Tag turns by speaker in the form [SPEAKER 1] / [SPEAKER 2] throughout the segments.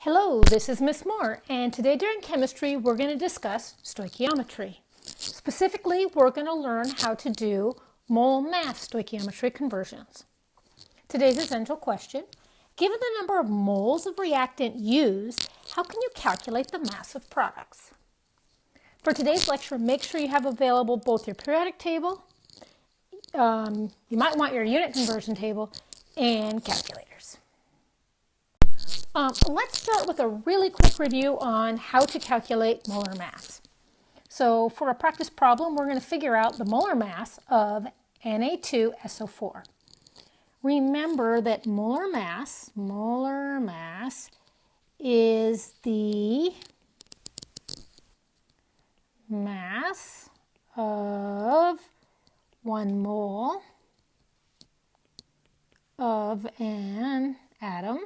[SPEAKER 1] Hello, this is Miss Moore, and today during chemistry we're going to discuss stoichiometry. Specifically, we're going to learn how to do mole-mass stoichiometry conversions. Today's essential question: given the number of moles of reactant used, how can you calculate the mass of products? For today's lecture, make sure you have available both your periodic table, you might want your unit conversion table, and calculators. Let's start with a really quick review on how to calculate molar mass. So for a practice problem, we're going to figure out the molar mass of Na2SO4. Remember that molar mass is the mass of 1 mole of an atom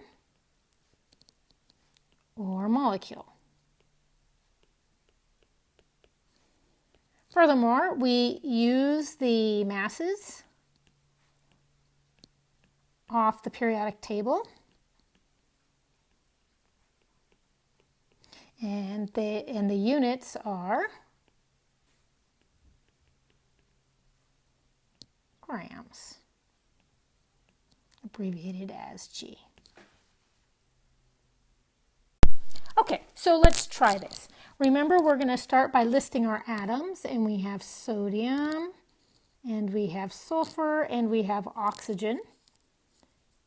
[SPEAKER 1] or molecule. Furthermore, we use the masses off the periodic table, and the units are grams, abbreviated as G. Okay, so let's try this. Remember, we're going to start by listing our atoms, and we have sodium, and we have sulfur, and we have oxygen.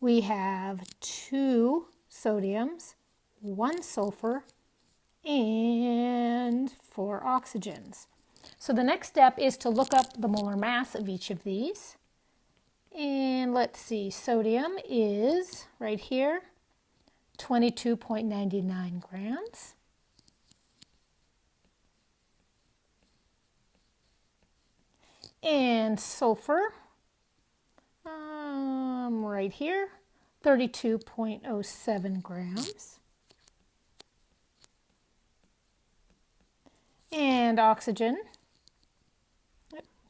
[SPEAKER 1] We have 2 sodiums, 1 sulfur, and 4 oxygens. So the next step is to look up the molar mass of each of these. And let's see, sodium is right here, 22.99 grams. And sulfur, right here, 32.07 grams. And oxygen,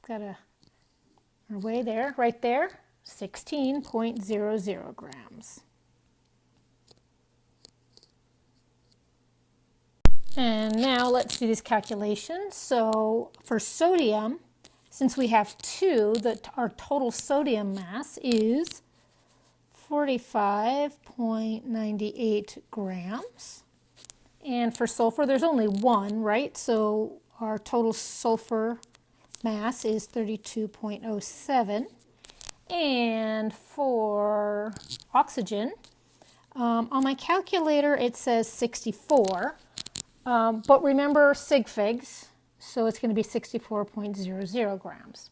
[SPEAKER 1] got our way there, right there, 16.00 grams. And now let's do these calculations. So for sodium, since we have 2, our total sodium mass is 45.98 grams. And for sulfur, there's only 1, right? So our total sulfur mass is 32.07. And for oxygen, on my calculator it says 64. But remember sig figs, so it's going to be 64.00 grams.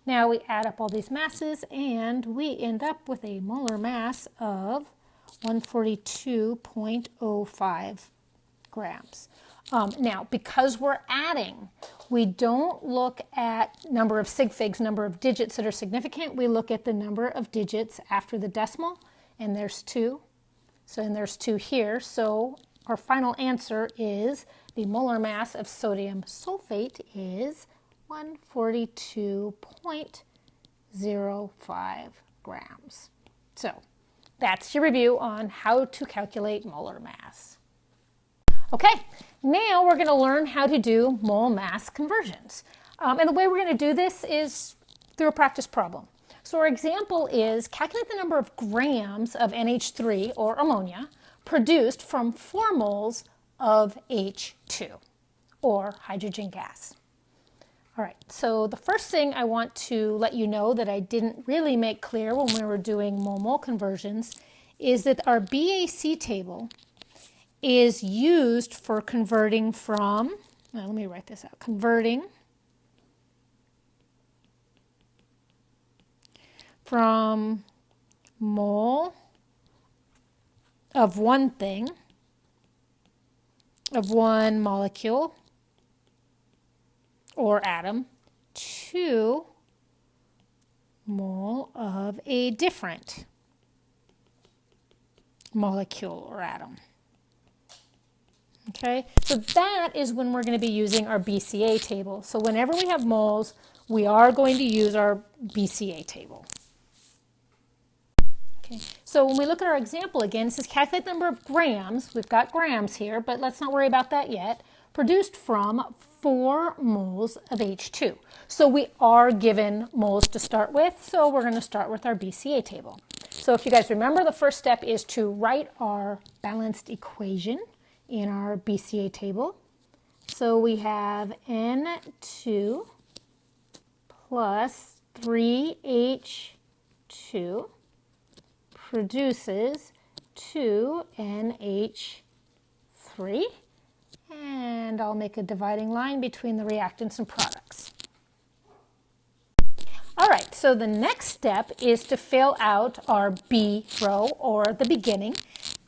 [SPEAKER 1] Now we add up all these masses and we end up with a molar mass of 142.05 grams. Now, because we're adding, we don't look at number of sig figs, number of digits that are significant. We look at the number of digits after the decimal, and there's 2. And there's 2 here. So our final answer is the molar mass of sodium sulfate is 142.05 grams. So that's your review on how to calculate molar mass. Okay, now we're going to learn how to do mole mass conversions. And the way we're going to do this is through a practice problem. So our example is calculate the number of grams of NH3 or ammonia produced from 4 moles of H2 or hydrogen gas. All right, so the first thing I want to let you know that I didn't really make clear when we were doing mole-mole conversions is that our BAC table is used for converting from, let me write this out, converting from mole of one thing, of one molecule or atom, to mole of a different molecule or atom. Okay, so that is when we're going to be using our BCA table. So whenever we have moles, we are going to use our BCA table. Okay, so So when we look at our example again, it says calculate the number of grams. We've got grams here, but let's not worry about that yet. Produced from 4 moles of H2. So we are given moles to start with, so we're going to start with our BCA table. So if you guys remember, the first step is to write our balanced equation in our BCA table. So we have N2 plus 3H2 produces 2NH3. And I'll make a dividing line between the reactants and products. All right, so the next step is to fill out our B row, or the beginning.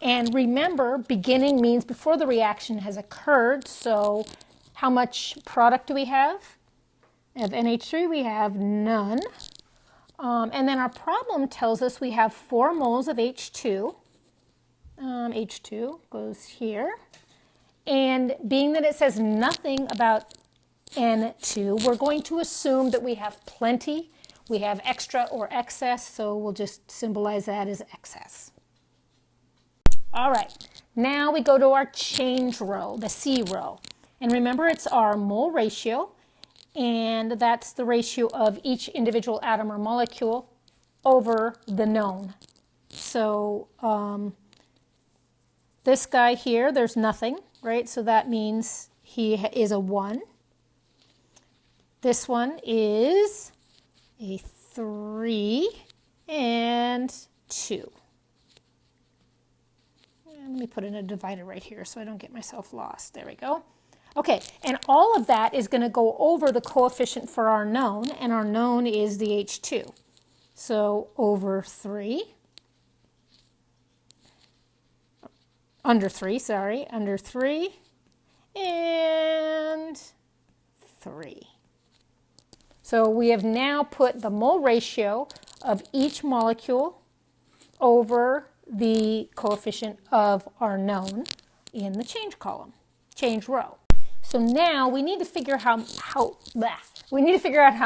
[SPEAKER 1] And remember, beginning means before the reaction has occurred. So how much product do we have? Of NH3, we have none. And then our problem tells us we have 4 moles of H2. H2 goes here. And being that it says nothing about N2, we're going to assume that we have plenty. We have extra or excess, so we'll just symbolize that as excess. All right, now we go to our change row, the C row. And remember, it's our mole ratio, and that's the ratio of each individual atom or molecule over the known. So this guy here, there's nothing, right? So that means he is a 1. This one is a 3 and 2. And let me put in a divider right here so I don't get myself lost. There we go. Okay, and all of that is going to go over the coefficient for our known, and our known is the H2. So over 3. Under 3, and 3. So we have now put the mole ratio of each molecule over the coefficient of our known in the change column, change row. So now we need to figure out how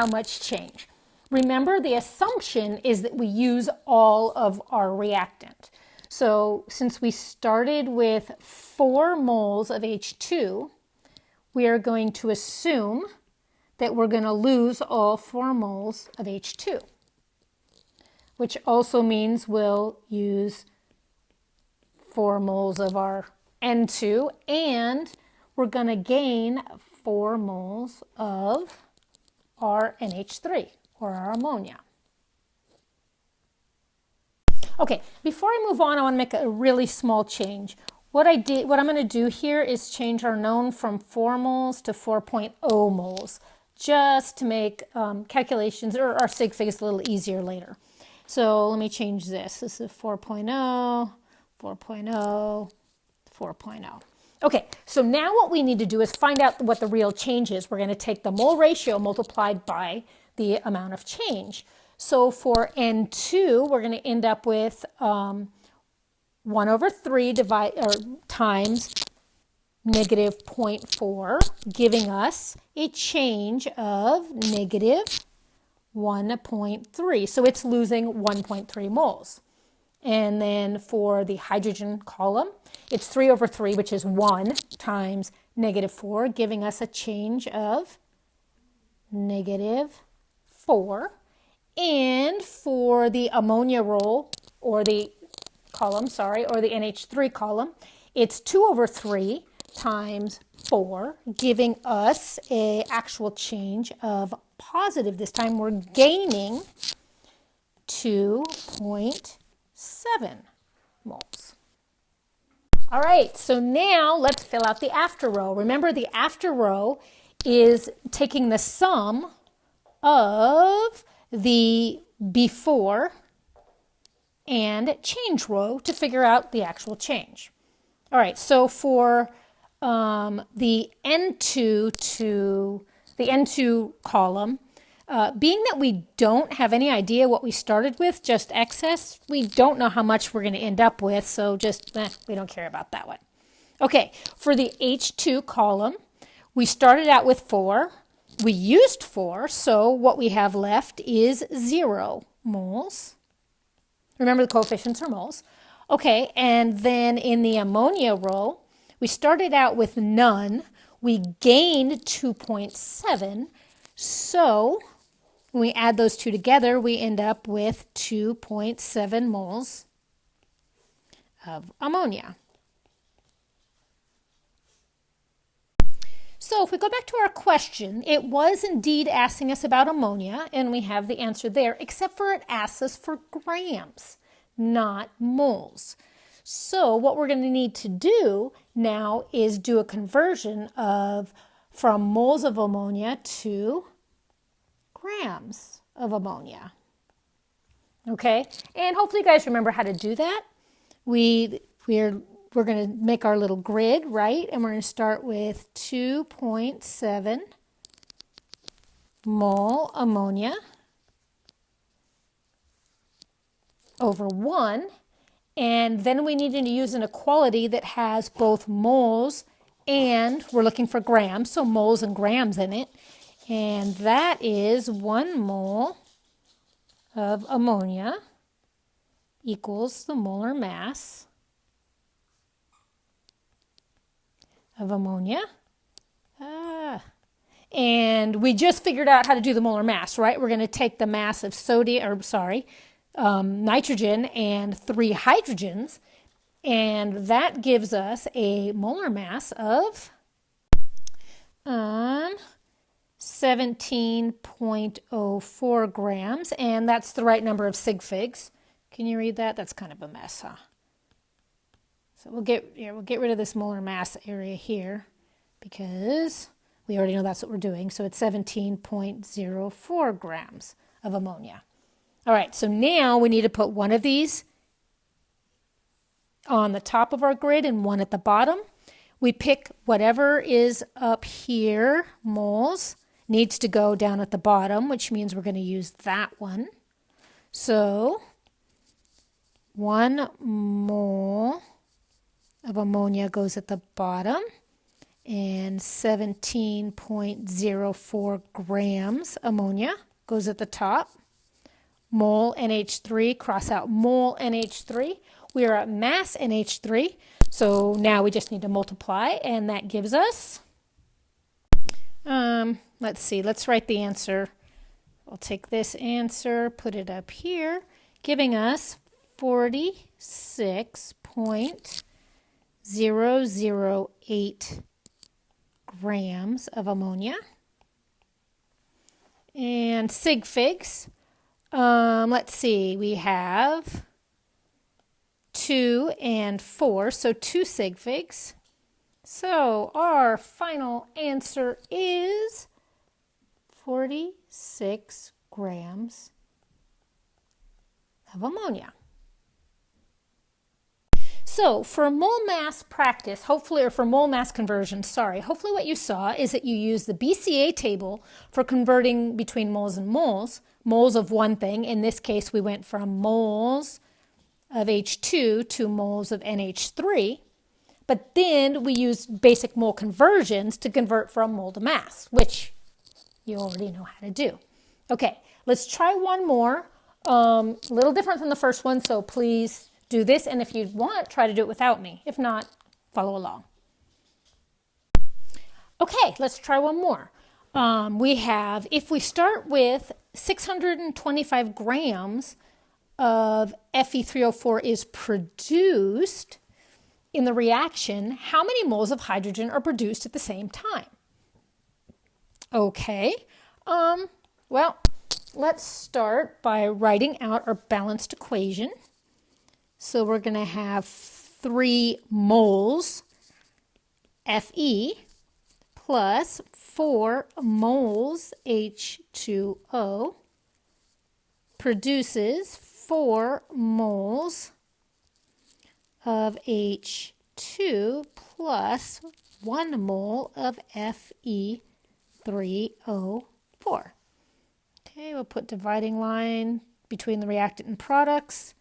[SPEAKER 1] much change. Remember, the assumption is that we use all of our reactant. So since we started with 4 moles of H2, we are going to assume that we're going to lose all 4 moles of H2, which also means we'll use 4 moles of our N2, and we're going to gain 4 moles of our NH3, or our ammonia. Okay, before I move on, I want to make a really small change. What I'm going to do here is change our known from 4 moles to 4.0 moles, just to make calculations or our sig figs a little easier later. So let me change this. This is 4.0, 4.0, 4.0. Okay, so now what we need to do is find out what the real change is. We're going to take the mole ratio multiplied by the amount of change. So for N2, we're going to end up with 1 over 3 times negative 0.4, giving us a change of negative 1.3. So it's losing 1.3 moles. And then for the hydrogen column, it's 3 over 3, which is 1 times negative 4, giving us a change of negative 4. And for the ammonia roll, or the column, or the NH3 column, it's 2 over 3 times 4, giving us an actual change of positive. This time we're gaining 2.7 moles. All right, so now let's fill out the after row. Remember, the after row is taking the sum of the before and change row to figure out the actual change. All right, so for the N2 column, being that we don't have any idea what we started with, just excess, we don't know how much we're going to end up with, so just, we don't care about that one. Okay, for the H2 column, we started out with 4. We used 4, so what we have left is 0 moles. Remember, the coefficients are moles. Okay, and then in the ammonia row, we started out with none. We gained 2.7. So when we add those two together, we end up with 2.7 moles of ammonia. So if we go back to our question, it was indeed asking us about ammonia, and we have the answer there, except for it asks us for grams, not moles. So what we're going to need to do now is do a conversion from moles of ammonia to grams of ammonia. Okay, and hopefully you guys remember how to do that. We're going to make our little grid, right? And we're going to start with 2.7 mole ammonia over 1. And then we need to use an equality that has both moles and we're looking for grams, so moles and grams in it. And that is 1 mole of ammonia equals the molar mass of ammonia. And we just figured out how to do the molar mass, right? We're going to take the mass of nitrogen and 3 hydrogens, and that gives us a molar mass of 17.04 grams, and that's the right number of sig figs. Can you read that? That's kind of a mess, huh? So we'll get rid of this molar mass area here because we already know that's what we're doing. So it's 17.04 grams of ammonia. All right, so now we need to put one of these on the top of our grid and one at the bottom. We pick whatever is up here, moles, needs to go down at the bottom, which means we're going to use that one. So 1 mole of ammonia goes at the bottom, and 17.04 grams ammonia goes at the top. Mole NH3, cross out mole NH3. We are at mass NH3, so now we just need to multiply, and that gives us, let's see, let's write the answer. I'll take this answer, put it up here, giving us 46.008 grams of ammonia. And sig figs, let's see, we have 2 and 4, so 2 sig figs. So our final answer is 46 grams of ammonia. So for mole mass practice, hopefully, or for mole mass conversion, hopefully what you saw is that you use the BCA table for converting between moles and moles of one thing. In this case, we went from moles of H2 to moles of NH3. But then we used basic mole conversions to convert from mole to mass, which you already know how to do. Okay, let's try one more. A little different than the first one, so please do this. And if you want, try to do it without me. If not, follow along. Okay, let's try one more. If we start with 625 grams of Fe3O4 is produced in the reaction, how many moles of hydrogen are produced at the same time? Okay, well, let's start by writing out our balanced equation. So we're going to have 3 moles Fe plus 4 moles H2O produces 4 moles of H2 plus 1 mole of Fe3O4. Okay, we'll put dividing line between the reactant and products.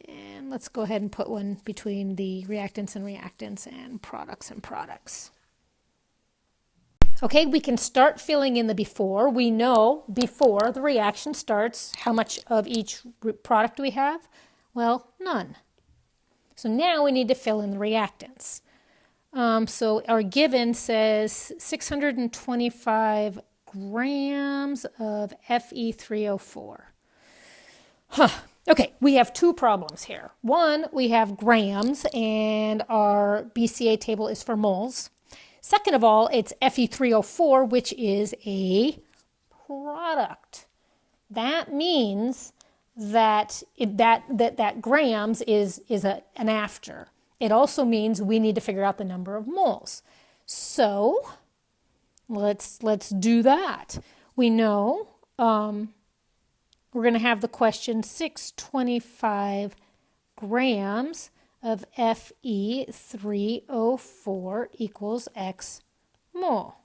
[SPEAKER 1] And let's go ahead and put one between the reactants and products and products. Okay, we can start filling in the before. We know before the reaction starts, how much of each product do we have? Well, none. So now we need to fill in the reactants. So our given says 625 grams of Fe3O4. Okay, we have two problems here. One, we have grams and our BCA table is for moles. Second of all, it's Fe3O4, which is a product. That means that that grams is an after. It also means we need to figure out the number of moles. So let's do that. We know we're going to have the question 625 grams of Fe3O4 equals X mole.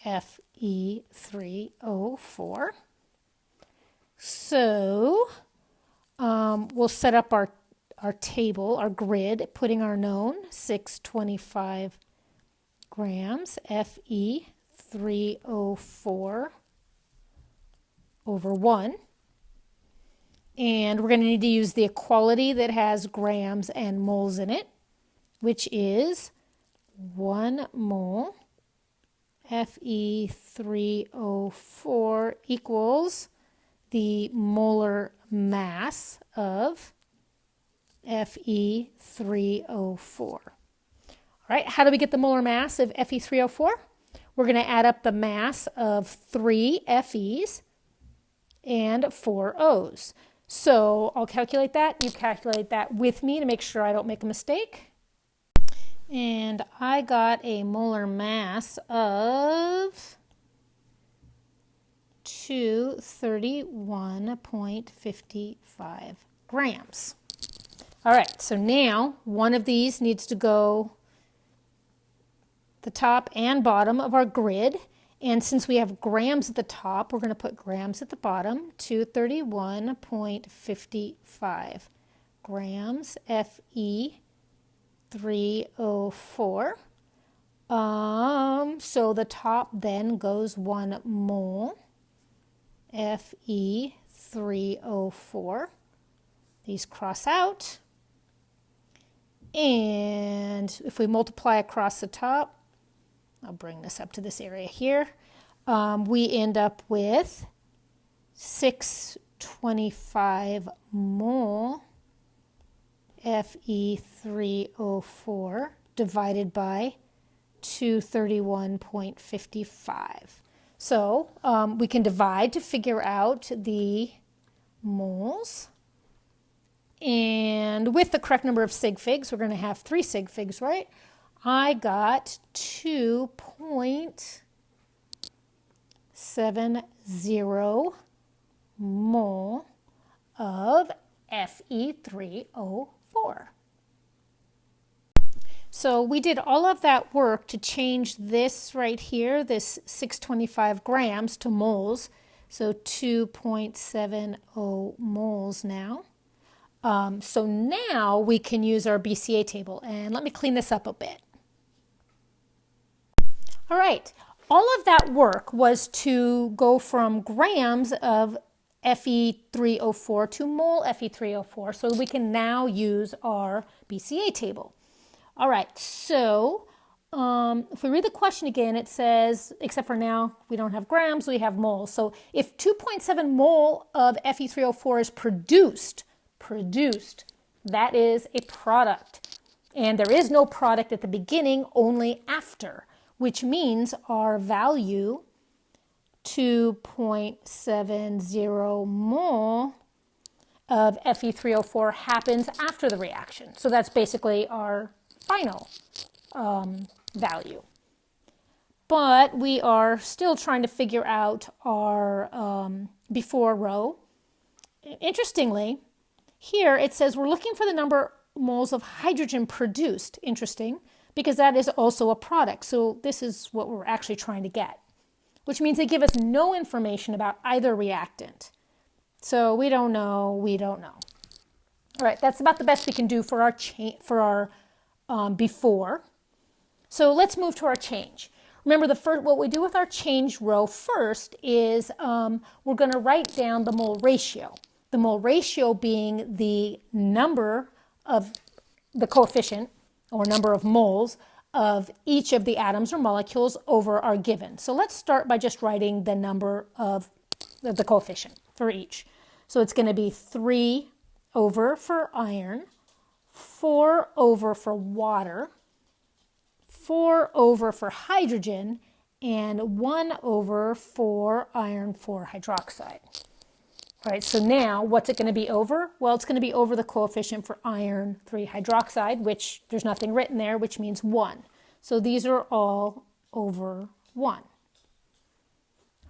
[SPEAKER 1] Fe3O4. So we'll set up our table, our grid, putting our known 625 grams Fe3O4 over 1. And we're going to need to use the equality that has grams and moles in it, which is 1 mole Fe3O4 equals the molar mass of Fe3O4. All right, how do we get the molar mass of Fe3O4? We're going to add up the mass of 3 Fe's and 4 O's. So I'll calculate that. You calculate that with me to make sure I don't make a mistake. And I got a molar mass of 231.55 grams. All right, so now one of these needs to go the top and bottom of our grid. And since we have grams at the top, we're going to put grams at the bottom, 231.55 grams Fe3O4. So the top then goes 1 mole Fe3O4. These cross out. And if we multiply across the top, I'll bring this up to this area here, we end up with 625 mole Fe3O4 divided by 231.55. So we can divide to figure out the moles. And with the correct number of sig figs, we're going to have 3 sig figs, right? I got 2.70 mole of Fe3O4. So we did all of that work to change this right here, this 625 grams to moles. So 2.70 moles now. So now we can use our BCA table, and let me clean this up a bit. All right, all of that work was to go from grams of Fe3O4 to mole Fe3O4, so we can now use our BCA table. All right, so if we read the question again, it says, except for now, we don't have grams, we have moles. So if 2.7 mole of Fe3O4 is produced, that is a product. And there is no product at the beginning, only after, which means our value, 2.70 mole of Fe3O4 happens after the reaction. So that's basically our final value. But we are still trying to figure out our before row. Interestingly, here it says we're looking for the number moles of hydrogen produced. Interesting, because that is also a product. So this is what we're actually trying to get, which means they give us no information about either reactant. So we don't know. All right, that's about the best we can do for our before. So let's move to our change. Remember, what we do with our change row first is we're going to write down the mole ratio. The mole ratio being the number of the coefficient or number of moles of each of the atoms or molecules over our given. So let's start by just writing the number of the coefficient for each. So it's going to be 3 over for iron, 4 over for water, 4 over for hydrogen, and 1 over for iron 4 hydroxide. All right, so now what's it going to be over? Well, it's going to be over the coefficient for iron 3 hydroxide, which there's nothing written there, which means 1. So these are all over 1.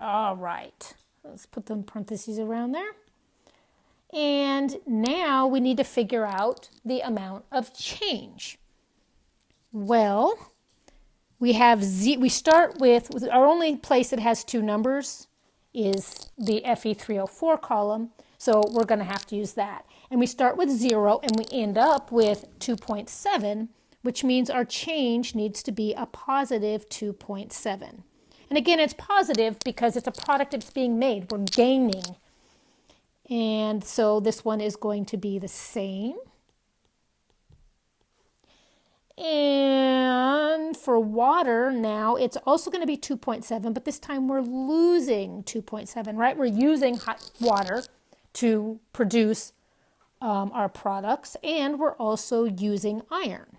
[SPEAKER 1] All right, let's put them parentheses around there. And now we need to figure out the amount of change. Well, we start with our only place that has 2 numbers is the Fe3O4 column, so we're going to have to use that. And we start with 0 and we end up with 2.7, which means our change needs to be a positive 2.7. And again, it's positive because it's a product that's being made. We're gaining. And so this one is going to be the same. And for water now, it's also going to be 2.7, but this time we're losing 2.7, right? We're using hot water to produce our products, and we're also using iron.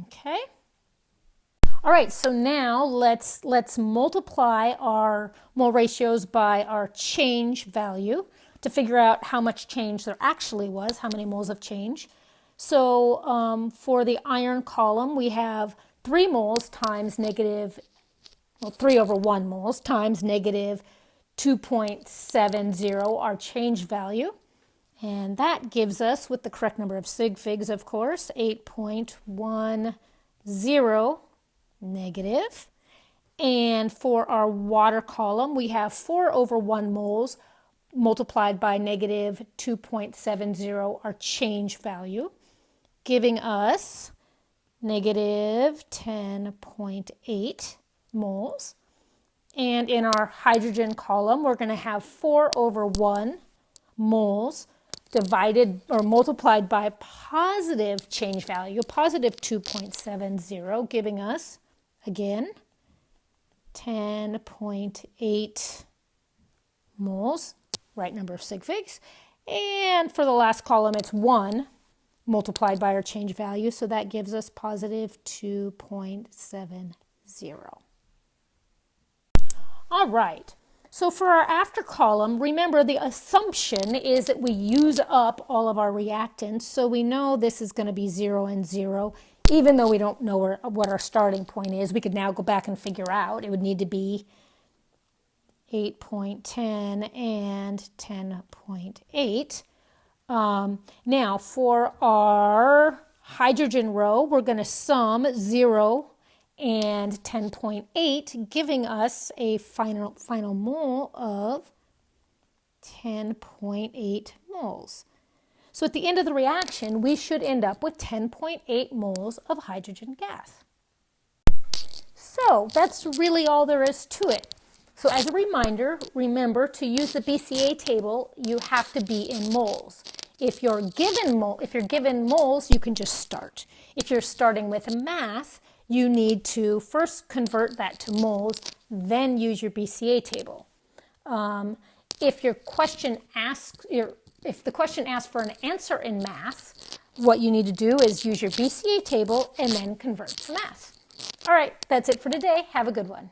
[SPEAKER 1] Okay. All right, so now let's multiply our mole ratios by our change value to figure out how much change there actually was, how many moles of change. So for the iron column, we have 3 moles times negative, well, 3 over 1 moles times negative 2.70, our change value. And that gives us, with the correct number of sig figs, of course, 8.10 negative. And for our water column, we have 4 over 1 moles multiplied by negative 2.70, our change value, giving us negative 10.8 moles. And in our hydrogen column, we're going to have 4 over 1 moles divided or multiplied by positive change value, positive 2.70, giving us, again, 10.8 moles, right number of sig figs. And for the last column, it's 1 multiplied by our change value, so that gives us positive 2.70. All right, so for our after column, remember the assumption is that we use up all of our reactants, so we know this is going to be 0 and 0. Even though we don't know what our starting point is, we could now go back and figure out. It would need to be 8.10 and 10.8. Now, for our hydrogen row, we're going to sum 0 and 10.8, giving us a final mole of 10.8 moles. So at the end of the reaction, we should end up with 10.8 moles of hydrogen gas. So that's really all there is to it. So as a reminder, remember to use the BCA table, you have to be in moles. If you're given moles, you can just start. If you're starting with mass, you need to first convert that to moles, then use your BCA table. If the question asks for an answer in mass, what you need to do is use your BCA table and then convert to mass. All right, that's it for today. Have a good one.